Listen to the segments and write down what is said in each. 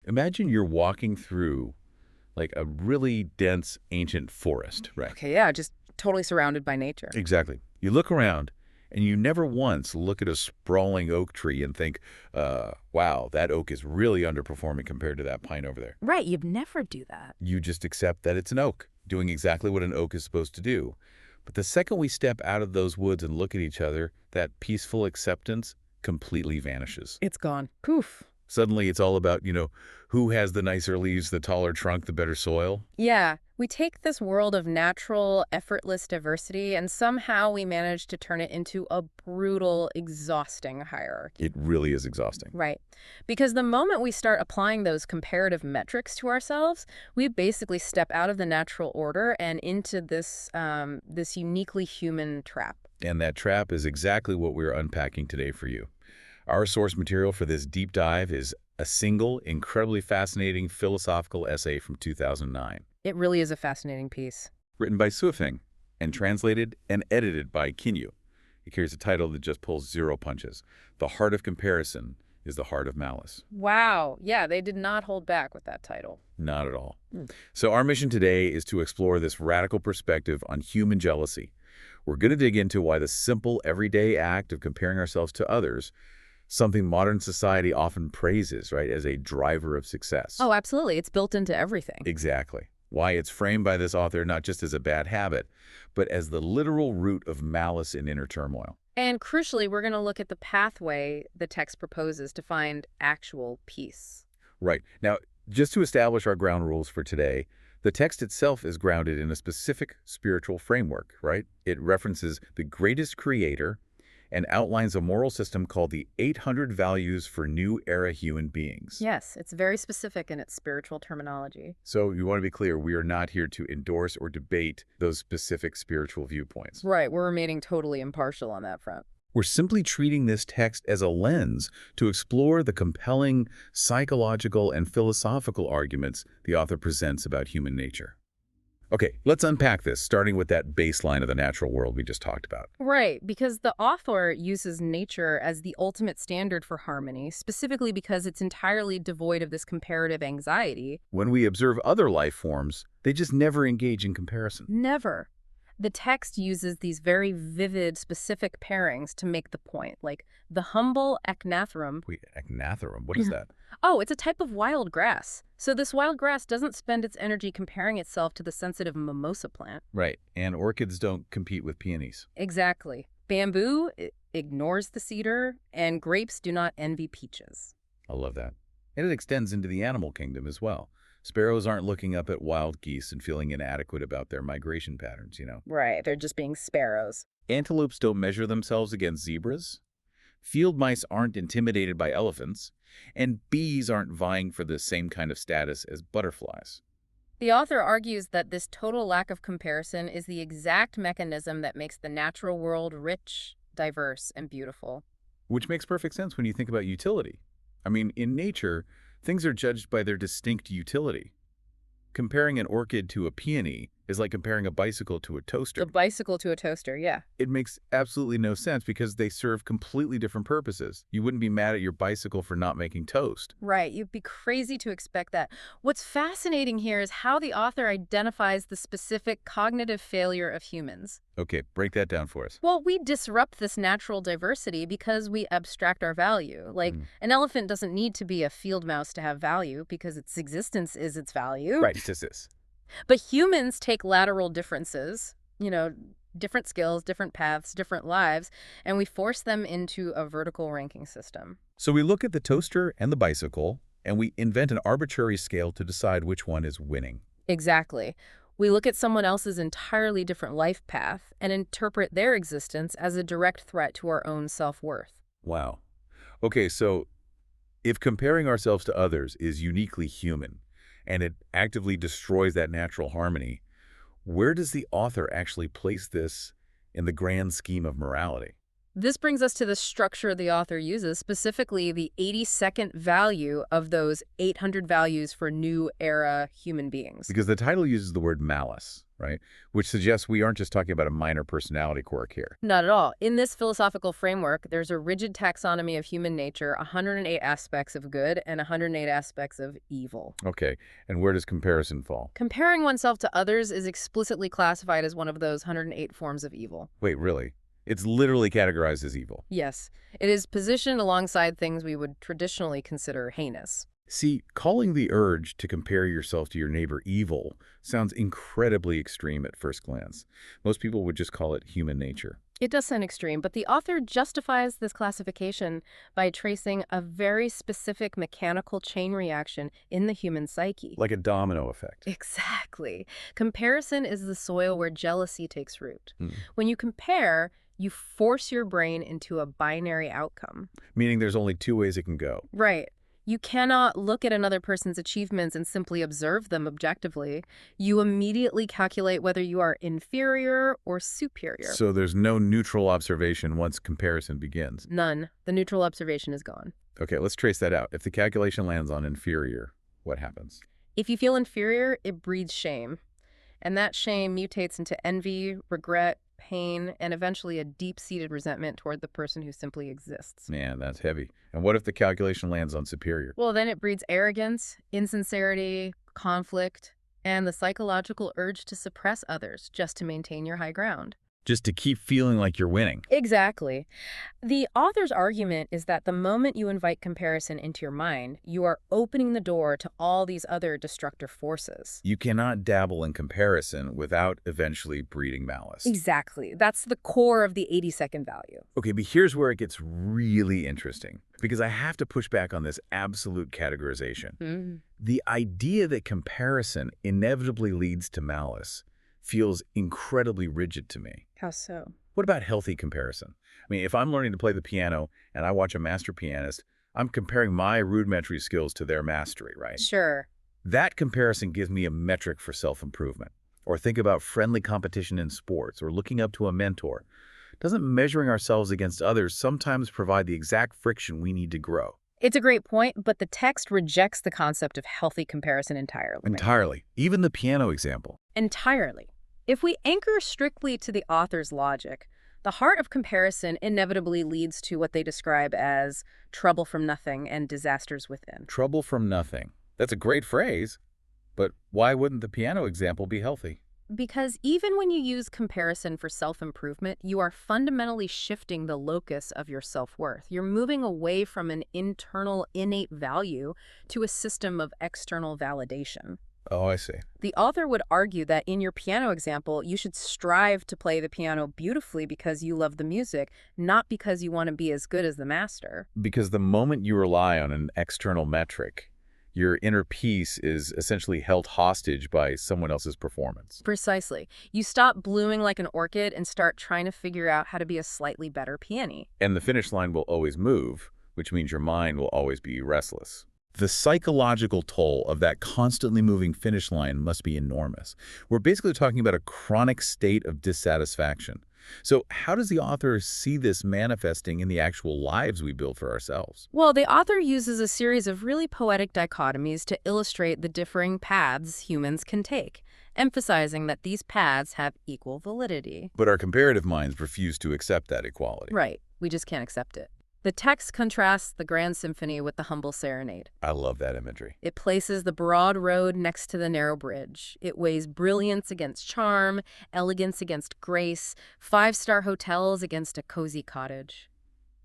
Imagine you're walking through like a really dense ancient forest, right? Okay, yeah, just totally surrounded by nature. Exactly. You look around and you never once look at a sprawling oak tree and think, wow, that oak is really underperforming compared to that pine over there. Right, you'd never do that. You just accept that it's an oak, doing exactly what an oak is supposed to do. But the second we step out of those woods and look at each other, that peaceful acceptance completely vanishes. It's gone. Poof. Suddenly it's all about, who has the nicer leaves, the taller trunk, the better soil. Yeah, we take this world of natural, effortless diversity, and somehow we manage to turn it into a brutal, exhausting hierarchy. It really is exhausting. Right. Because the moment we start applying those comparative metrics to ourselves, we basically step out of the natural order and into this uniquely human trap. And that trap is exactly what we're unpacking today for you. Our source material for this deep dive is a single, incredibly fascinating philosophical essay from 2009. It really is a fascinating piece. Written by Suifeng and translated and edited by Kinyu. It carries a title that just pulls zero punches. The heart of comparison is the heart of malice. Wow. Yeah, they did not hold back with that title. Not at all. So our mission today is to explore this radical perspective on human jealousy. We're going to dig into why the simple, everyday act of comparing ourselves to others, something modern society often praises, right, as a driver of success. Oh, absolutely. It's built into everything. Exactly. Why it's framed by this author not just as a bad habit, but as the literal root of malice and inner turmoil. And crucially, we're going to look at the pathway the text proposes to find actual peace. Right. Now, just to establish our ground rules for today, the text itself is grounded in a specific spiritual framework, right? It references the greatest creator and outlines a moral system called the 800 Values for New Era Human Beings. Yes, it's very specific in its spiritual terminology. So you want to be clear, we are not here to endorse or debate those specific spiritual viewpoints. Right, we're remaining totally impartial on that front. We're simply treating this text as a lens to explore the compelling psychological and philosophical arguments the author presents about human nature. Okay, let's unpack this, starting with that baseline of the natural world we just talked about. Right, because the author uses nature as the ultimate standard for harmony, specifically because it's entirely devoid of this comparative anxiety. When we observe other life forms, they just never engage in comparison. Never. The text uses these very vivid, specific pairings to make the point, like the humble ecnatherum. Wait, ecnatherum? What is that? Oh, it's a type of wild grass. So this wild grass doesn't spend its energy comparing itself to the sensitive mimosa plant. Right, and orchids don't compete with peonies. Exactly. Bamboo ignores the cedar, and grapes do not envy peaches. I love that. And it extends into the animal kingdom as well. Sparrows aren't looking up at wild geese and feeling inadequate about their migration patterns, Right, they're just being sparrows. Antelopes don't measure themselves against zebras. Field mice aren't intimidated by elephants. And bees aren't vying for the same kind of status as butterflies. The author argues that this total lack of comparison is the exact mechanism that makes the natural world rich, diverse, and beautiful. Which makes perfect sense when you think about utility. I mean, in nature, things are judged by their distinct utility. Comparing an orchid to a peony is like comparing a bicycle to a toaster. A bicycle to a toaster, yeah. It makes absolutely no sense because they serve completely different purposes. You wouldn't be mad at your bicycle for not making toast. Right, you'd be crazy to expect that. What's fascinating here is how the author identifies the specific cognitive failure of humans. Okay, break that down for us. Well, we disrupt this natural diversity because we abstract our value. Like, an elephant doesn't need to be a field mouse to have value because its existence is its value. Right, it's just this. But humans take lateral differences, different skills, different paths, different lives, and we force them into a vertical ranking system. So we look at the toaster and the bicycle, and we invent an arbitrary scale to decide which one is winning. Exactly. We look at someone else's entirely different life path and interpret their existence as a direct threat to our own self-worth. Wow. Okay, so if comparing ourselves to others is uniquely human, and it actively destroys that natural harmony, where does the author actually place this in the grand scheme of morality? This brings us to the structure the author uses, specifically the 82nd value of those 800 values for new era human beings. Because the title uses the word malice, right? Which suggests we aren't just talking about a minor personality quirk here. Not at all. In this philosophical framework, there's a rigid taxonomy of human nature, 108 aspects of good and 108 aspects of evil. Okay, and where does comparison fall? Comparing oneself to others is explicitly classified as one of those 108 forms of evil. Wait, really? It's literally categorized as evil. Yes, it is positioned alongside things we would traditionally consider heinous. See, calling the urge to compare yourself to your neighbor evil sounds incredibly extreme at first glance. Most people would just call it human nature. It does sound extreme, but the author justifies this classification by tracing a very specific mechanical chain reaction in the human psyche. Like a domino effect. Exactly. Comparison is the soil where jealousy takes root. Hmm. When you compare, you force your brain into a binary outcome. Meaning there's only two ways it can go. Right. You cannot look at another person's achievements and simply observe them objectively. You immediately calculate whether you are inferior or superior. So there's no neutral observation once comparison begins. None. The neutral observation is gone. Okay, let's trace that out. If the calculation lands on inferior, what happens? If you feel inferior, it breeds shame. And that shame mutates into envy, regret, pain, and eventually a deep-seated resentment toward the person who simply exists. Man, that's heavy. And what if the calculation lands on superior? Well, then it breeds arrogance, insincerity, conflict, and the psychological urge to suppress others just to maintain your high ground. Just to keep feeling like you're winning. Exactly. The author's argument is that the moment you invite comparison into your mind, you are opening the door to all these other destructive forces. You cannot dabble in comparison without eventually breeding malice. Exactly. That's the core of the 82nd value. Okay, but here's where it gets really interesting, because I have to push back on this absolute categorization. The idea that comparison inevitably leads to malice feels incredibly rigid to me. How so? What about healthy comparison? I mean, if I'm learning to play the piano and I watch a master pianist, I'm comparing my rudimentary skills to their mastery, right? Sure. That comparison gives me a metric for self-improvement. Or think about friendly competition in sports or looking up to a mentor. Doesn't measuring ourselves against others sometimes provide the exact friction we need to grow? It's a great point, but the text rejects the concept of healthy comparison entirely. Entirely. Even the piano example. Entirely. If we anchor strictly to the author's logic, the heart of comparison inevitably leads to what they describe as trouble from nothing and disasters within. Trouble from nothing. That's a great phrase. But why wouldn't the piano example be healthy? Because even when you use comparison for self-improvement, you are fundamentally shifting the locus of your self-worth. You're moving away from an internal, innate value to a system of external validation. Oh, I see. The author would argue that in your piano example, you should strive to play the piano beautifully because you love the music, not because you want to be as good as the master. Because the moment you rely on an external metric, your inner peace is essentially held hostage by someone else's performance. Precisely. You stop blooming like an orchid and start trying to figure out how to be a slightly better pianist. And the finish line will always move, which means your mind will always be restless. The psychological toll of that constantly moving finish line must be enormous. We're basically talking about a chronic state of dissatisfaction. So how does the author see this manifesting in the actual lives we build for ourselves? Well, the author uses a series of really poetic dichotomies to illustrate the differing paths humans can take, emphasizing that these paths have equal validity. But our comparative minds refuse to accept that equality. Right. We just can't accept it. The text contrasts the grand symphony with the humble serenade. I love that imagery. It places the broad road next to the narrow bridge. It weighs brilliance against charm, elegance against grace, five-star hotels against a cozy cottage.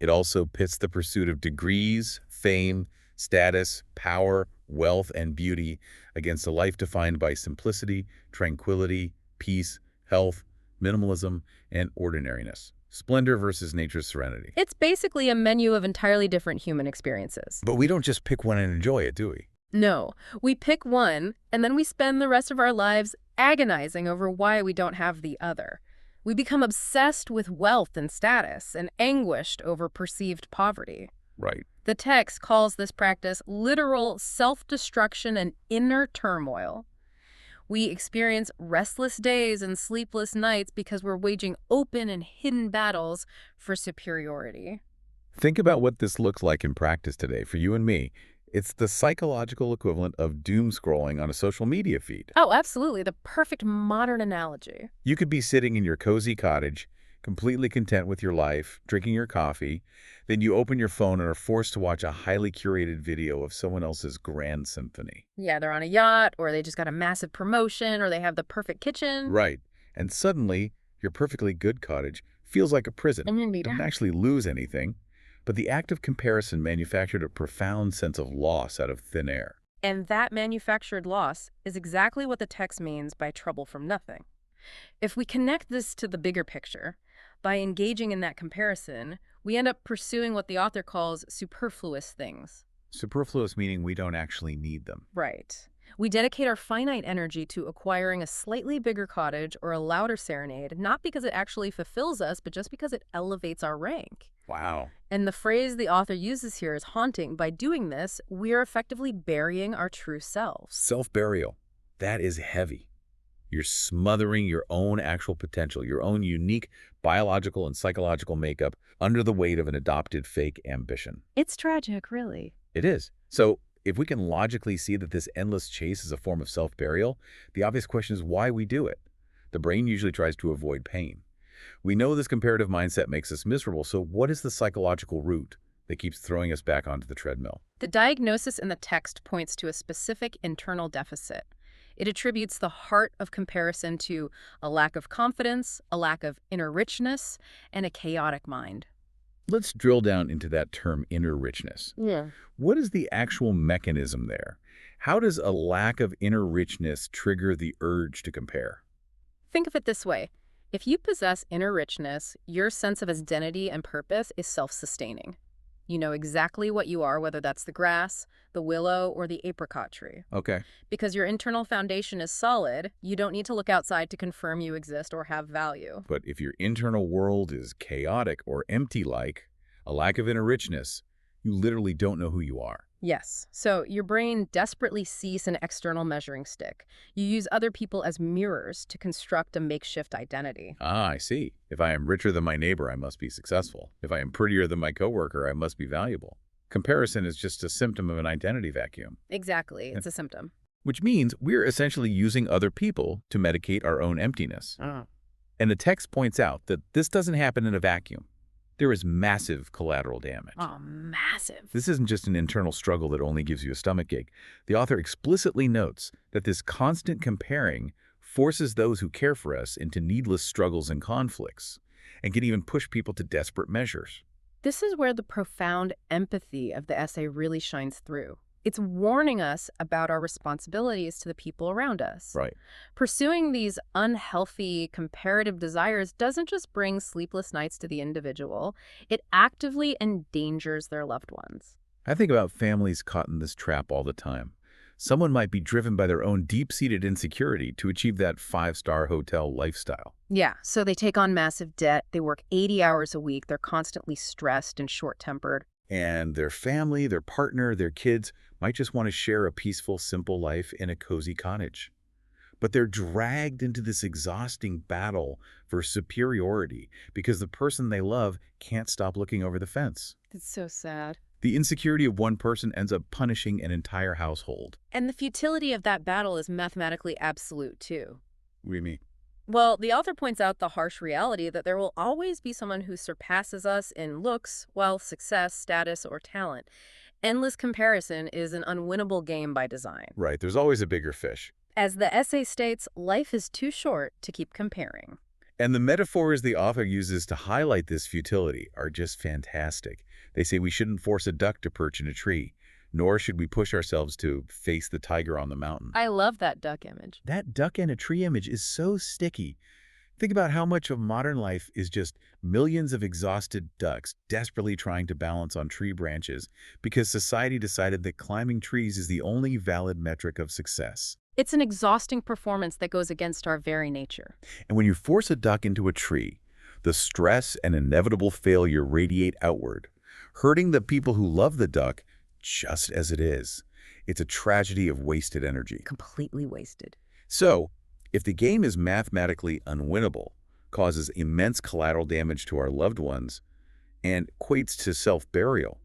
It also pits the pursuit of degrees, fame, status, power, wealth, and beauty against a life defined by simplicity, tranquility, peace, health, minimalism, and ordinariness. Splendor versus nature's serenity. It's basically a menu of entirely different human experiences. But we don't just pick one and enjoy it, do we? No, we pick one, and then we spend the rest of our lives agonizing over why we don't have the other. We become obsessed with wealth and status and anguished over perceived poverty. Right. The text calls this practice literal self-destruction and inner turmoil. We experience restless days and sleepless nights because we're waging open and hidden battles for superiority. Think about what this looks like in practice today for you and me. It's the psychological equivalent of doom scrolling on a social media feed. Oh, absolutely. The perfect modern analogy. You could be sitting in your cozy cottage, completely content with your life, drinking your coffee. Then you open your phone and are forced to watch a highly curated video of someone else's grand symphony. Yeah, they're on a yacht, or they just got a massive promotion, or they have the perfect kitchen. Right. And suddenly, your perfectly good cottage feels like a prison. You don't actually lose anything, but the act of comparison manufactured a profound sense of loss out of thin air. And that manufactured loss is exactly what the text means by trouble from nothing. If we connect this to the bigger picture, by engaging in that comparison, we end up pursuing what the author calls superfluous things. Superfluous meaning we don't actually need them. Right. We dedicate our finite energy to acquiring a slightly bigger cottage or a louder serenade, not because it actually fulfills us, but just because it elevates our rank. Wow. And the phrase the author uses here is haunting. By doing this, we are effectively burying our true selves. Self-burial. That is heavy. You're smothering your own actual potential, your own unique biological and psychological makeup under the weight of an adopted fake ambition. It's tragic, really. It is. So, if we can logically see that this endless chase is a form of self-burial, the obvious question is why we do it. The brain usually tries to avoid pain. We know this comparative mindset makes us miserable, so what is the psychological root that keeps throwing us back onto the treadmill? The diagnosis in the text points to a specific internal deficit. It attributes the heart of comparison to a lack of confidence, a lack of inner richness, and a chaotic mind. Let's drill down into that term inner richness. Yeah. What is the actual mechanism there? How does a lack of inner richness trigger the urge to compare? Think of it this way. If you possess inner richness, your sense of identity and purpose is self-sustaining. You know exactly what you are, whether that's the grass, the willow, or the apricot tree. Okay. Because your internal foundation is solid, you don't need to look outside to confirm you exist or have value. But if your internal world is chaotic or empty-like, a lack of inner richness, you literally don't know who you are. Yes. So your brain desperately seeks an external measuring stick. You use other people as mirrors to construct a makeshift identity. Ah, I see. If I am richer than my neighbor, I must be successful. If I am prettier than my coworker, I must be valuable. Comparison is just a symptom of an identity vacuum. Exactly. It's a symptom. Which means we're essentially using other people to medicate our own emptiness. And the text points out that this doesn't happen in a vacuum. There is massive collateral damage. Oh, massive. This isn't just an internal struggle that only gives you a stomachache. The author explicitly notes that this constant comparing forces those who care for us into needless struggles and conflicts, and can even push people to desperate measures. This is where the profound empathy of the essay really shines through. It's warning us about our responsibilities to the people around us. Right. Pursuing these unhealthy comparative desires doesn't just bring sleepless nights to the individual, it actively endangers their loved ones. I think about families caught in this trap all the time. Someone might be driven by their own deep-seated insecurity to achieve that five-star hotel lifestyle. Yeah, so they take on massive debt, they work 80 hours a week, they're constantly stressed and short-tempered. And their family, their partner, their kids might just want to share a peaceful, simple life in a cozy cottage. But they're dragged into this exhausting battle for superiority because the person they love can't stop looking over the fence. It's so sad. The insecurity of one person ends up punishing an entire household. And the futility of that battle is mathematically absolute, too. What do you mean? Well, the author points out the harsh reality that there will always be someone who surpasses us in looks, wealth, success, status, or talent. Endless comparison is an unwinnable game by design. Right, there's always a bigger fish. As the essay states, life is too short to keep comparing. And the metaphors the author uses to highlight this futility are just fantastic. They say we shouldn't force a duck to perch in a tree, nor should we push ourselves to face the tiger on the mountain. I love that duck image. That duck in a tree image is so sticky. Think about how much of modern life is just millions of exhausted ducks desperately trying to balance on tree branches because society decided that climbing trees is the only valid metric of success. It's an exhausting performance that goes against our very nature. And when you force a duck into a tree, the stress and inevitable failure radiate outward, hurting the people who love the duck just as it is. It's a tragedy of wasted energy. Completely wasted. So, if the game is mathematically unwinnable, causes immense collateral damage to our loved ones, and equates to self-burial,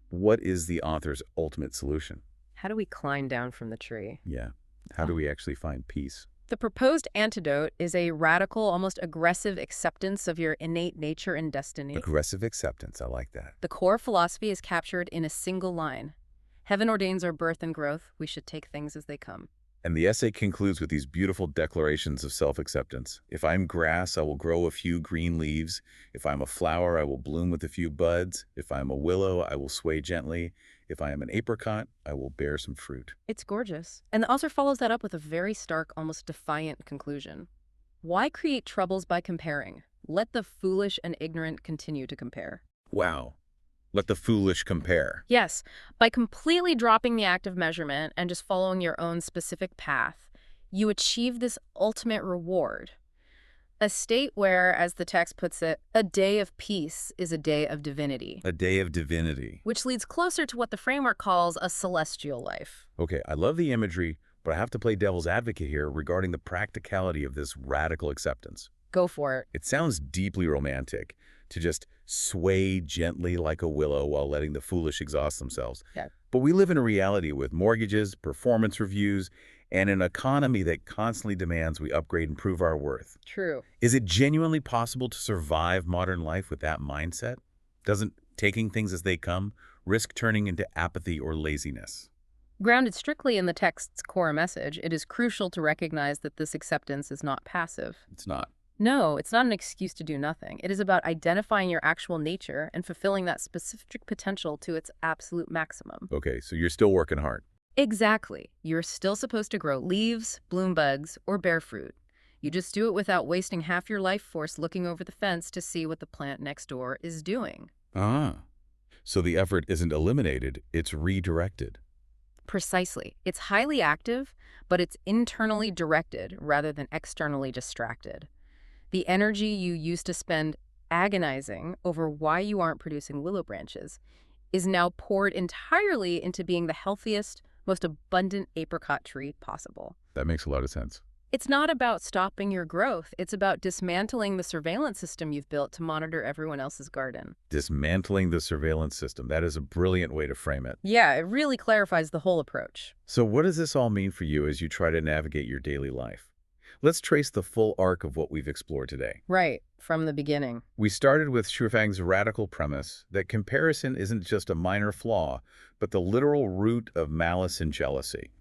what is the author's ultimate solution? How do we climb down from the tree? Yeah. How do we actually find peace? The proposed antidote is a radical, almost aggressive acceptance of your innate nature and destiny. Aggressive acceptance. I like that. The core philosophy is captured in a single line. Heaven ordains our birth and growth. We should take things as they come. And the essay concludes with these beautiful declarations of self-acceptance. If I'm grass, I will grow a few green leaves. If I'm a flower, I will bloom with a few buds. If I'm a willow, I will sway gently. If I am an apricot, I will bear some fruit. It's gorgeous. And the author follows that up with a very stark, almost defiant conclusion. Why create troubles by comparing? Let the foolish and ignorant continue to compare. Wow. Let the foolish compare. Yes, by completely dropping the act of measurement and just following your own specific path, you achieve this ultimate reward. A state where, as the text puts it, a day of peace is a day of divinity. A day of divinity. Which leads closer to what the framework calls a celestial life. Okay, I love the imagery, but I have to play devil's advocate here regarding the practicality of this radical acceptance. Go for it. It sounds deeply romantic to just sway gently like a willow while letting the foolish exhaust themselves. Yeah. But we live in a reality with mortgages, performance reviews, and an economy that constantly demands we upgrade and prove our worth. True. Is it genuinely possible to survive modern life with that mindset? Doesn't taking things as they come risk turning into apathy or laziness? Grounded strictly in the text's core message, it is crucial to recognize that this acceptance is not passive. It's not. No, it's not an excuse to do nothing. It is about identifying your actual nature and fulfilling that specific potential to its absolute maximum. Okay, so you're still working hard. Exactly. You're still supposed to grow leaves, bloom buds, or bear fruit. You just do it without wasting half your life force looking over the fence to see what the plant next door is doing. Ah, so the effort isn't eliminated, it's redirected. Precisely. It's highly active, but it's internally directed rather than externally distracted. The energy you used to spend agonizing over why you aren't producing willow branches is now poured entirely into being the healthiest, most abundant apricot tree possible. That makes a lot of sense. It's not about stopping your growth. It's about dismantling the surveillance system you've built to monitor everyone else's garden. Dismantling the surveillance system. That is a brilliant way to frame it. Yeah, it really clarifies the whole approach. So what does this all mean for you as you try to navigate your daily life? Let's trace the full arc of what we've explored today. Right, from the beginning. We started with Shufang's radical premise that comparison isn't just a minor flaw, but the literal root of malice and jealousy.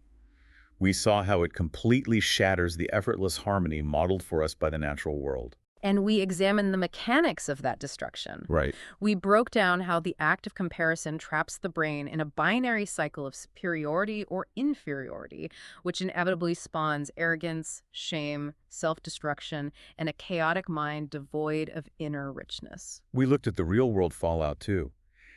We saw how it completely shatters the effortless harmony modeled for us by the natural world. And we examined the mechanics of that destruction. Right. We broke down how the act of comparison traps the brain in a binary cycle of superiority or inferiority, which inevitably spawns arrogance, shame, self-destruction, and a chaotic mind devoid of inner richness. We looked at the real-world fallout, too.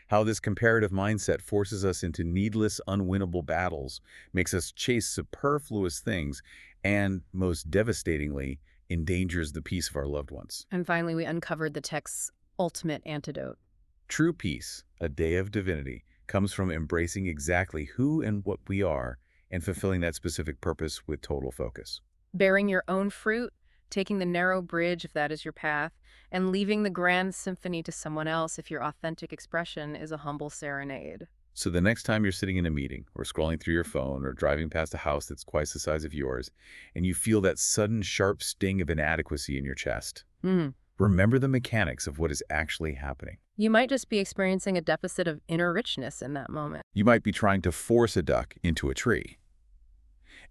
How this comparative mindset forces us into needless, unwinnable battles, makes us chase superfluous things, and, most devastatingly, endangers the peace of our loved ones. And finally, we uncovered the text's ultimate antidote. True peace, a day of divinity, comes from embracing exactly who and what we are and fulfilling that specific purpose with total focus. Bearing your own fruit, taking the narrow bridge if that is your path, and leaving the grand symphony to someone else if your authentic expression is a humble serenade. So the next time you're sitting in a meeting or scrolling through your phone or driving past a house that's twice the size of yours, and you feel that sudden sharp sting of inadequacy in your chest, remember the mechanics of what is actually happening. You might just be experiencing a deficit of inner richness in that moment. You might be trying to force a duck into a tree.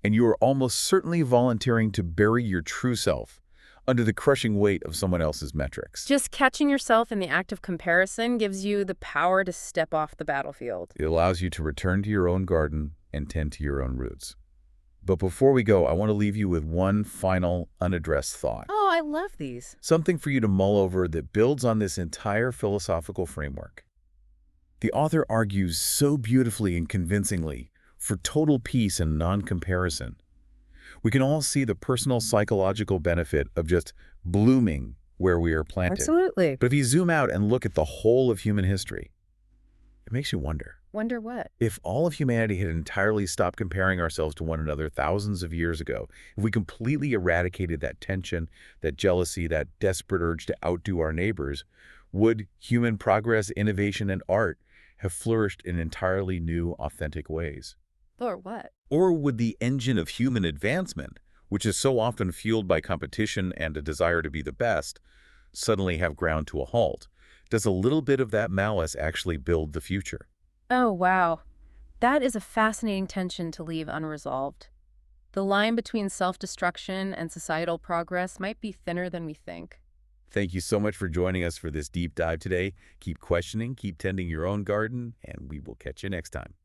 And you are almost certainly volunteering to bury your true self under the crushing weight of someone else's metrics. Just catching yourself in the act of comparison gives you the power to step off the battlefield. It allows you to return to your own garden and tend to your own roots. But before we go, I want to leave you with one final unaddressed thought. Oh, I love these. Something for you to mull over that builds on this entire philosophical framework. The author argues so beautifully and convincingly for total peace and non-comparison. We can all see the personal psychological benefit of just blooming where we are planted. Absolutely. But if you zoom out and look at the whole of human history, it makes you wonder. Wonder what? If all of humanity had entirely stopped comparing ourselves to one another thousands of years ago, if we completely eradicated that tension, that jealousy, that desperate urge to outdo our neighbors, would human progress, innovation, and art have flourished in entirely new, authentic ways? Or what? Or would the engine of human advancement, which is so often fueled by competition and a desire to be the best, suddenly have ground to a halt? Does a little bit of that malice actually build the future? Oh, wow. That is a fascinating tension to leave unresolved. The line between self-destruction and societal progress might be thinner than we think. Thank you so much for joining us for this deep dive today. Keep questioning, keep tending your own garden, and we will catch you next time.